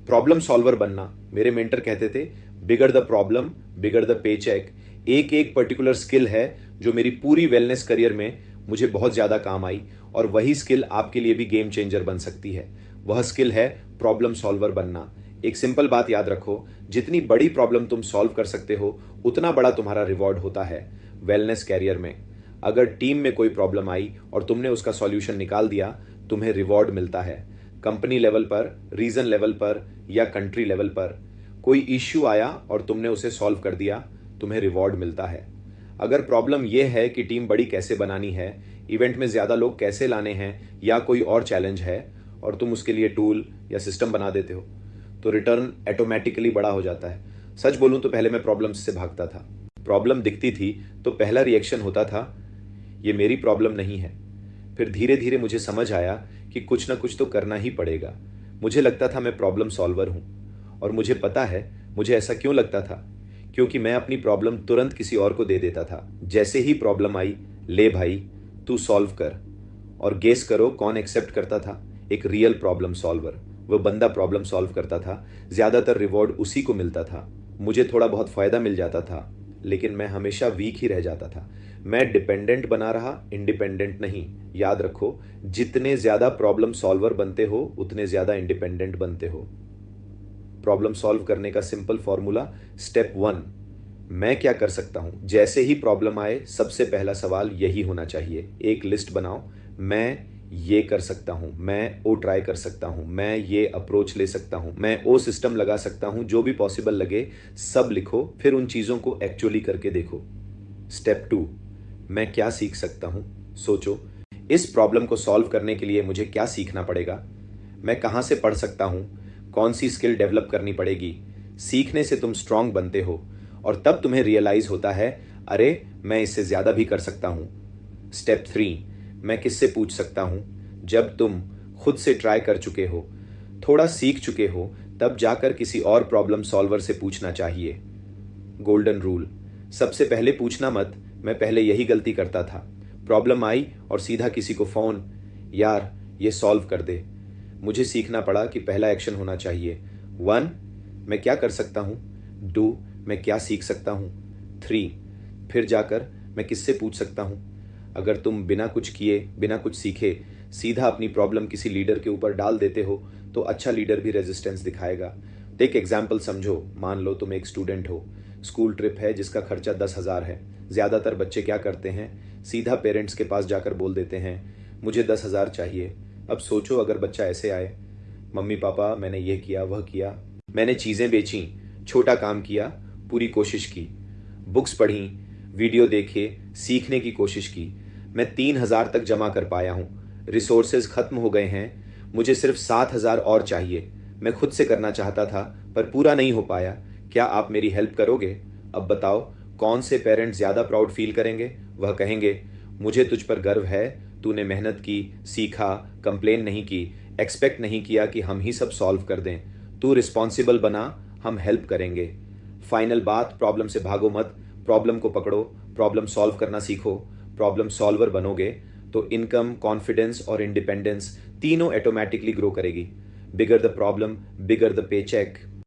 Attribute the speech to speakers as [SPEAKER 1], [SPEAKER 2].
[SPEAKER 1] Problem solver बनना, मेरे mentor कहते थे, bigger the problem bigger the pay cheque. एक एक पर्टिकुलर स्किल है जो मेरी पूरी वेलनेस करियर में मुझे बहुत ज़्यादा काम आई, और वही स्किल आपके लिए भी गेम चेंजर बन सकती है। वह स्किल है प्रॉब्लम सॉल्वर बनना। एक सिंपल बात याद रखो, जितनी बड़ी प्रॉब्लम तुम सॉल्व कर सकते हो उतना बड़ा तुम्हारा रिवॉर्ड होता है वेलनेस कैरियर में। अगर टीम में कोई प्रॉब्लम आई और तुमने उसका सॉल्यूशन निकाल दिया, तुम्हें रिवॉर्ड मिलता है। कंपनी लेवल पर, रीजन लेवल पर या कंट्री लेवल पर कोई इश्यू आया और तुमने उसे सॉल्व कर दिया, तुम्हें रिवॉर्ड मिलता है। अगर प्रॉब्लम यह है कि टीम बड़ी कैसे बनानी है, इवेंट में ज़्यादा लोग कैसे लाने हैं, या कोई और चैलेंज है और तुम उसके लिए टूल या सिस्टम बना देते हो, तो रिटर्न ऑटोमेटिकली बड़ा हो जाता है। सच बोलूं तो पहले मैं प्रॉब्लम्स से भागता था। प्रॉब्लम दिखती थी तो पहला रिएक्शन होता था, ये मेरी प्रॉब्लम नहीं है। फिर धीरे धीरे मुझे समझ आया कि कुछ ना कुछ तो करना ही पड़ेगा। मुझे लगता था मैं प्रॉब्लम सॉल्वर हूं, और मुझे पता है मुझे ऐसा क्यों लगता था, क्योंकि मैं अपनी प्रॉब्लम तुरंत किसी और को दे देता था। जैसे ही प्रॉब्लम आई, ले भाई तू सॉल्व कर, और गेस करो कौन एक्सेप्ट करता था? एक रियल प्रॉब्लम सॉल्वर। वो बंदा प्रॉब्लम सॉल्व करता था, ज्यादातर रिवॉर्ड उसी को मिलता था। मुझे थोड़ा बहुत फायदा मिल जाता था, लेकिन मैं हमेशा वीक ही रह जाता था। मैं डिपेंडेंट बना रहा, इंडिपेंडेंट नहीं। याद रखो, जितने ज्यादा प्रॉब्लम सॉल्वर बनते हो उतने ज्यादा इंडिपेंडेंट बनते हो। प्रॉब्लम सॉल्व करने का सिंपल फॉर्मूला, स्टेप 1, मैं क्या कर सकता हूं? जैसे ही प्रॉब्लम आए सबसे पहला सवाल यही होना चाहिए। एक लिस्ट बनाओ, मैं ये कर सकता हूं, मैं वो ट्राई कर सकता हूं, मैं ये अप्रोच ले सकता हूं, मैं वो सिस्टम लगा सकता हूं, जो भी पॉसिबल लगे सब लिखो, फिर उन चीज़ों को एक्चुअली करके देखो। स्टेप 2, मैं क्या सीख सकता हूं? सोचो, इस प्रॉब्लम को सॉल्व करने के लिए मुझे क्या सीखना पड़ेगा? मैं कहाँ से पढ़ सकता हूं? कौन सी स्किल डेवलप करनी पड़ेगी? सीखने से तुम स्ट्रांग बनते हो, और तब तुम्हें रियलाइज होता है, अरे मैं इससे ज़्यादा भी कर सकता हूं। स्टेप 3, मैं किससे पूछ सकता हूं? जब तुम खुद से ट्राई कर चुके हो, थोड़ा सीख चुके हो, तब जाकर किसी और प्रॉब्लम सॉल्वर से पूछना चाहिए। गोल्डन रूल, सबसे पहले पूछना मत। मैं पहले यही गलती करता था। प्रॉब्लम आई और सीधा किसी को फ़ोन, यार ये सॉल्व कर दे। मुझे सीखना पड़ा कि पहला एक्शन होना चाहिए। 1, मैं क्या कर सकता हूँ? 2, मैं क्या सीख सकता हूँ? 3, फिर जाकर मैं किससे पूछ सकता हूँ? अगर तुम बिना कुछ किए, बिना कुछ सीखे सीधा अपनी प्रॉब्लम किसी लीडर के ऊपर डाल देते हो, तो अच्छा लीडर भी रेजिस्टेंस दिखाएगा। तो एक एग्जाम्पल समझो, मान लो तुम एक स्टूडेंट हो, स्कूल ट्रिप है जिसका खर्चा 10,000 है। ज़्यादातर बच्चे क्या करते हैं, सीधा पेरेंट्स के पास जाकर बोल देते हैं, मुझे 10,000 चाहिए। अब सोचो, अगर बच्चा ऐसे आए, मम्मी पापा मैंने ये किया वह किया, मैंने चीज़ें बेची, छोटा काम किया, पूरी कोशिश की, बुक्स पढ़ी, वीडियो देखे, सीखने की कोशिश की, मैं 3,000 तक जमा कर पाया हूँ, रिसोर्सेज खत्म हो गए हैं, मुझे सिर्फ 7,000 और चाहिए। मैं खुद से करना चाहता था पर पूरा नहीं हो पाया, क्या आप मेरी हेल्प करोगे? अब बताओ, कौन से पेरेंट्स ज़्यादा प्राउड फील करेंगे? वह कहेंगे, मुझे तुझ पर गर्व है, तूने मेहनत की, सीखा, कंप्लेन नहीं की, एक्सपेक्ट नहीं किया कि हम ही सब सॉल्व कर दें। तू रिस्पॉन्सिबल बना, हम हेल्प करेंगे। फाइनल बात, प्रॉब्लम से भागो मत, प्रॉब्लम को पकड़ो, प्रॉब्लम सॉल्व करना सीखो। प्रॉब्लम सॉल्वर बनोगे तो इनकम, कॉन्फिडेंस और इंडिपेंडेंस तीनों ऑटोमेटिकली ग्रो करेगी। Bigger the problem bigger the pay check.